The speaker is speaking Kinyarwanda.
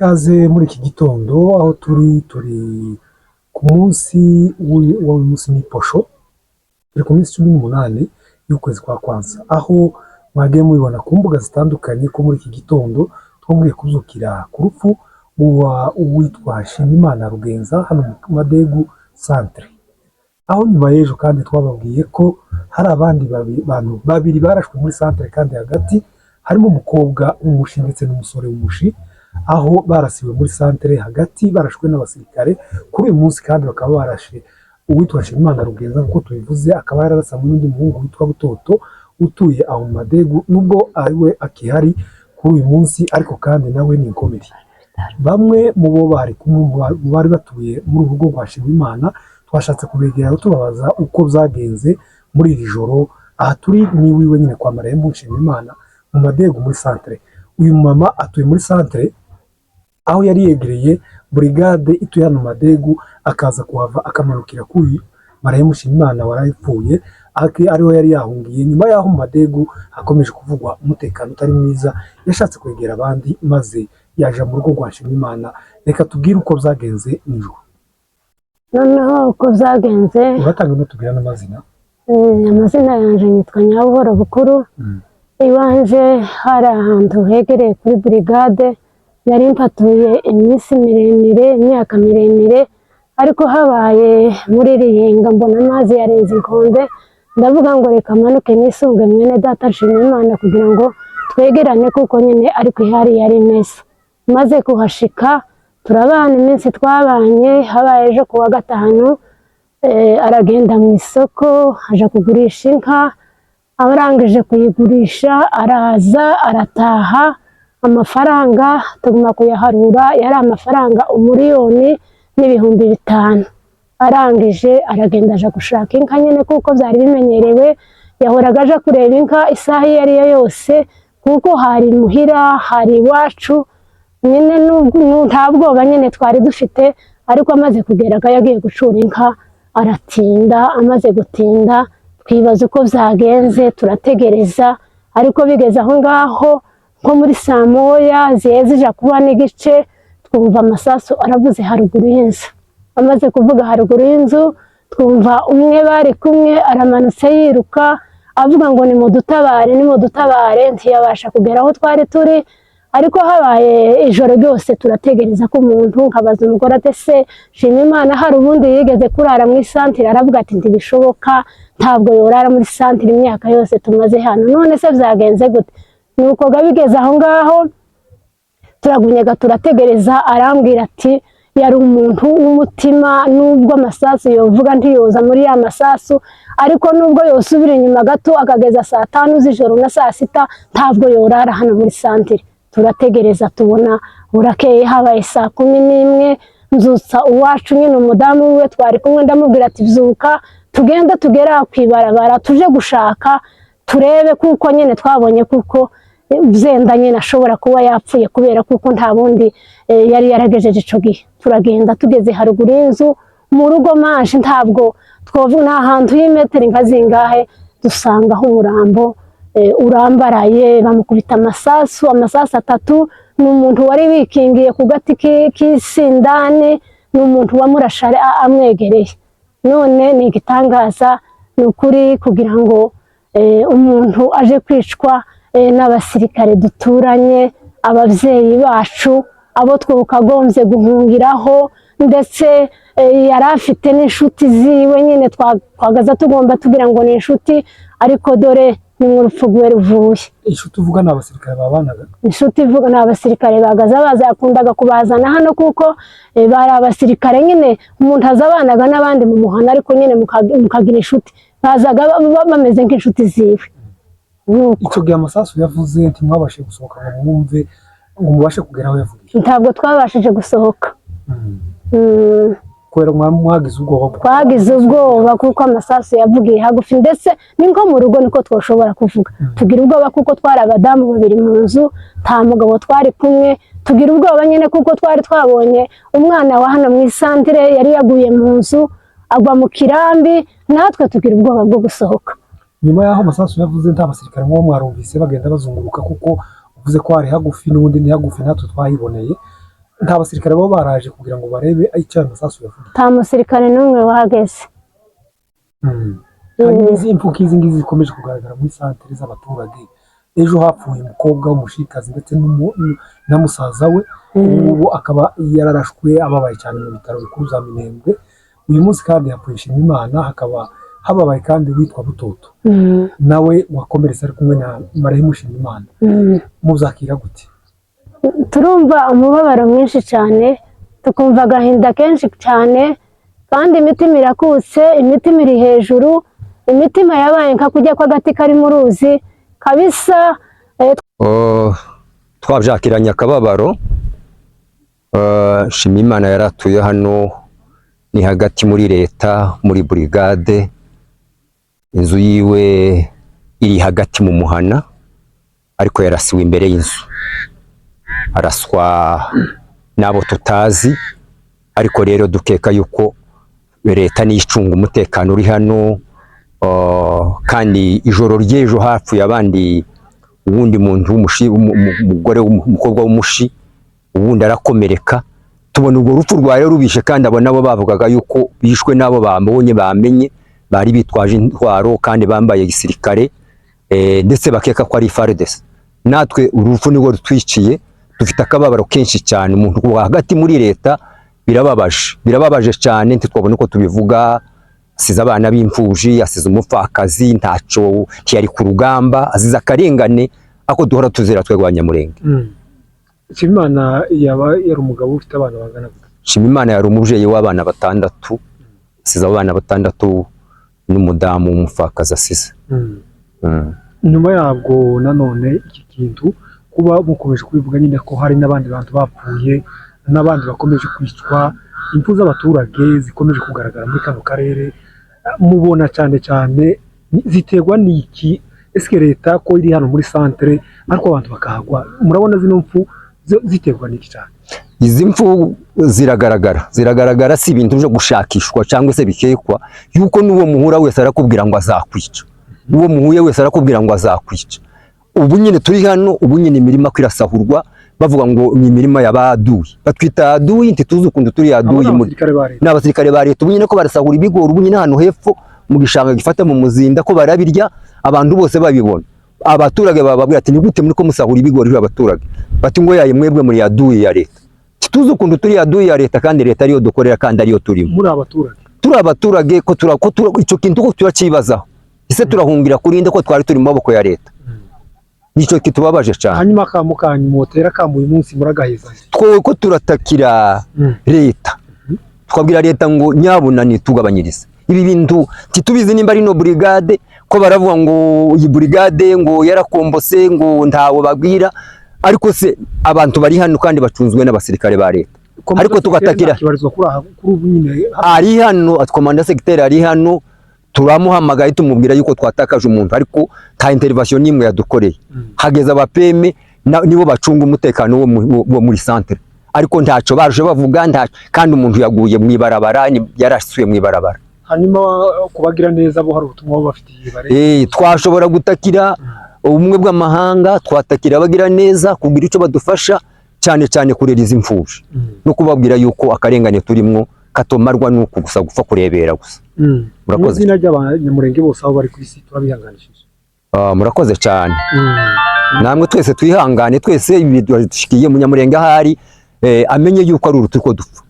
Ikaze muri iki gitondo aho turi ku munsi w'uyu munsi ni posho, turi ku minsi 18 y'ukwezi kwa kwanza, aho mwagiye mubibona ku mbuga zitandukanye ko muri iki gitondo twongeye kuzukira ku rupfu uwitwa Nshimiyimana Rugenza hano mu Madegu Centre, aho nyuma y'ejo kandi twababwiye ko hari abandi bantu babiri barashwe muri centre, kandi hagati harimo umukobwa w'umushi ndetse n'umusore w'umushi, aho barasiwe muri centre hagati barashwe n'abasirikare kuri uyu munsi, kandi bakaba barashe uwitwa Nshimiyimana Rugenza nk'uko tubivuze, akaba yararasamwe n'undi muhungu witwa Butoto utuye aho mu Madegu, nubwo ariwe akihari kuri uyu munsi, ariko kandi nawe ni inkomeri. Bamwe mu bo bari batuye muri urugo rwa Nshimiyimana twashatse kubegera tubabaza uko byagenze muri iri joro. Aha turi ni wiwe nyine kwa Marembo Nshimiyimana mu Madegu muri centre. Uyu mama atuye muri centre aho yari yegereye brigade ituye hano mu Madegu, akaza kuhava akamanukira kuri Marembo Nshimiyimana warayipfuye, ariho yari yahungiye. Nyuma y'aho mu Madegu hakomeje kuvugwa umutekano utari mwiza, yashatse kwegera abandi maze yaje mu rugo rwa Nshimiyimana. Reka tubwire uko byagenze nijoro. Noneho uko byagenze Uratanga no tubwira n'amazina. Amazina yanje nitwa Nyabuhoro Bukuru. Iwanje hari ahantu hegereye kuri brigade, yari mpatuye iminsi miremire, imyaka miremire, ariko habaye muri rihinga mbona amazi yarenze inkombe, ndavuga ngo reka manuke nisunge mwene data Nshimiyimana kugira ngo twegerane, kuko nyine ariko ihari yari imeze. Maze kuhashika turabana iminsi twabanye, habaye ejo kuwa gatanu aragenda mu isoko aja kugurisha inka, abarangije kuyigurisha araza arataha, amafaranga tuguma kuyaharura, yari amafaranga 1,500,000. Arangije aragenda aja gushaka inka nyine kuko byari bimenyerewe, yahoraga aja kureba inka isaha iyo ari yo yose, kuko hari muhira hari iwacu nyine, nta bwoba nyine twari dufite. Ariko amaze kugeraga yagiye gucura inka aratinda, amaze gutinda twibaza uko byagenze, turategereza. Ariko bigeze aho ngaho nko muri saa moya zija kuba n'igice, twumva amasasu aravuze haruguru y'inzu. Amaze kuvuga haruguru y'inzu, twumva umwe bari kumwe aramanutse yiruka avuga ngo nimudutabare, nimudutabare. Ntiyabasha kugera aho twari turi, ariko habaye ijoro ryose turategereza ko umuntu, nkabaza umugore ati se Nshimiyimana hari ubundi yigeze kurara muri centre? Aravuga ati ntibishoboka, ntabwo yorara muri centre imyaka yose tumaze hano. None se byagenze gute? Nuko bigeze aho ngaho turagunyega turategereza, arambwira ati yari umuntu w'umutima, nubwo amasasu yovuga ntiyoza muri ya masasu, ariko nubwo yosubira inyuma gato akageza saa 5 z'ijoro na saa 6, ntabwo yorara hano muri centre. Turategereza tubona burakeye, habaye saa 11, nzutsa uwacu nyine umudamu we twari kumwe, ndamubwira ati byuka tugenda tugera kwibarabara tuje gushaka turebe, kuko nyine twabonye kuko byenda nyine ashobora kuba yapfuye, kubera kuko nta bundi yari yaragejeje ico gihe. Turagenda tugeze haruguru y'inzu mu rugo manje, ntabwo twovuga ahantu y'imetero nka zingahe, dusangaho umurambo urambaraye, bamukubita amasasu 3. Ni umuntu wari wikingiye ku gati k'isindane, ni umuntu wamurasha amwegereye. None ni igitangaza, ni ukuri kugira ngo umuntu aje kwicwa n'abasirikare duturanye, ababyeyi bacu, abo twakagombye guhungiraho, ndetse yari afite n'inshuti ziwe nyine twagaza tugomba tugira ngo ni inshuti, ariko dore ni mu rupfu rwe ruvuye. Inshuti uvuga ni abasirikare babanaga? Inshuti ivuga ni abasirikare bagaza baza, yakundaga kubazana hano kuko bari abasirikare nyine, umuntu azabanaga n'abandi mu muhanda, ariko nyine mukagira inshuti, bazaga bameze nk'inshuti ziwe. Icyo gihe amasasu yavuze ntimwabashe gusohoka ngo mwumve ngo mubashe kugera aho yavugiye? Ntabwo twabashije gusohoka. Kubera mwagize ubwoba? Twagize ubwoba kuko amasasu yavugiye hagufi, ndetse ni nko mu rugo niko twoshobora kuvuga. Tugira ubwoba kuko twari abadamu babiri mu nzu, nta mugabo twari kumwe. Tugira ubwoba nyine kuko twari twabonye umwana wa hano mu centre yari yaguye mu nzu agwa mu kirambi, natwe tugira ubwoba bwo gusohoka. Nyuma y'aho amasasu yavuze nta basirikare mwo mwarumvise bagenda bazunguruka, kuko uvuze ko hari hagufi n'ubundi ni hagufi natwe twahiboneye, nta basirikare baba baraje kugira ngo barebe icyo amasasu yavuze. nta musirikare n'umwe wahageze. hanyuma izi impfu nk'izi ngizi zikomeje kugaragara muri santere z'abaturage. Ejo hapfuye umukobwa w'umushikazi ndetse na musaza we, ubu akaba yararashwe ababaye cyane mu bitaro bikuru za Minembwe. Uyu munsi kandi hapfuye Nshimiyimana, hakaba hababaye kandi witwa Butoto nawe wakomeretse ari kumwe na Marehemu Nshimiyimana. Muzakira gute? Turumva umubabaro mwinshi cyane, tukumva agahinda kenshi cyane, kandi imitima irakutse, imitima iri hejuru, imitima yabaye nka kujya kw'agati kari mu ruzi kabisa. Twabyakiranye akababaro. Nshimiyimana yaratuye hano, ni hagati muri leta, muri brigade. Inzu yiwe iri hagati mu muhana, ariko yarasiwe imbere y'inzu, araswa n'abo tutazi. Ariko rero dukeka yuko leta niyo icunga umutekano uri hano. Kandi ijoro ry'ejo hapfuye abandi, uwundi muntu umugore w'umukobwa w'umushi, uwundi arakomereka. Tubona urwo rupfu rwayo rubishe, kandi abo nabo bavugaga yuko bishwe n'abo bambonye bamenye, bari bitwaje intwaro kandi bambaye gisirikare, ndetse bakeka ko ari FARDC. Natwe urupfu nirwo rutwiciye, dufite akababaro kenshi cyane. Umuntu hagati muri leta birababaje cyane, ntitwabona uko tubivuga. Asize abana b'imfubyi, asize umupfakazi, ntaco ntiyari ku rugamba, azize akarengane ako duhora tuzira twebwe Abanyamulenge. Nshimiyimana yari umugabo ufite abana bangana gute? Nshimiyimana yari umubyeyi w'abana 6, asize abana 6 n'umudamu w'umupfakazi asize. Nyuma yabwo nanone iki kintu kuba mukomeje kubivuga nyine ko hari n'abandi bantu bapfuye, n'abandi bakomeje kwicwa, impfu z'abaturage zikomeje kugaragara muri kano karere, mubona cyane cyane ziterwa n'iki? Ese leta ko iri hano muri santere ariko abantu bakahagwa, murabona zino mpfu ziterwa n'iki cyane? Izi mpfu ziragaragara, si ibintu byo gushakishwa cyangwa se bikekwa, yuko n'uwo muhura wese arakubwira ngo azakwica, uwo muhuye wese arakubwira ngo azakwica. Ubu nyine turi hano, ubu nyine imirima kwirasahurwa, bavuga ngo ni imirima y'abaduyi, batwita aduyi, ntituzi ukuntu turi aduyi muri n'abasirikare ba leta. Ubu nyine ko barasahura ibigori, ubu nyine hano hepfo mu gishanga gifata mu muzinda ko barabirya, abantu bose babibona. Abaturage bababwira ati ni gute muri ko musahura ibigori abaturage? Bati ngo yaye mwebwe muri aduyi ya leta. Tuzi ukuntu turi aduyi ya leta, kandi leta ariyo dukorera kandi ariyo turimo. Muri abaturage turi abaturage ko icyo kintu ko turakibazaho. Ese turahungira kurinde ko twari turi mu maboko ya leta? Nico kitubabaje cyane. Hanyuma kamukanyi motera kamuye munsi muragaheza. Twowe ko turatakira leta. Twabwira leta ngo nyabunani tugabanyirize. Ibi bintu titubizi nimba ari no brigade, ko baravuga ngo iyi brigade ngo yarakombose, ngo ntawo babwira. Ariko se abantu bari hano kandi bacunzwe n'abasirikare ba leta. Ariko tugatakira ari hano, atkomanda secteur ari hano, turamuhamagaye tumubwira yuko twatakaje umuntu, ariko nta intervention nimwe yadukoreye. Hageze abapeme nibo bacunga umutekano wo muri centre, ariko ntaco baje bavuga, kandi umuntu yaguye mu ibarabara, yarasuye mu ibarabara. Hanyuma kubagira neza bo hari ubutumwa bafitiye bare. Twashobora gutakira ubumwe bw'amahanga, twatakira abagira neza kugira icyo badufasha, cyane cyane kurera izi mfubyi no kubabwira yuko akarengane turimwo katomarwa nuko gusa gupfa kurebera gusa. Murakoze. Izina ry'Abanyamulenge bose aho bari ku isi turabihanganishije. Murakoze cyane. Namwe twese twihangane, twese ibi dushikiye Munyamulenge ahari amenye yuko ari urutuko dupfa.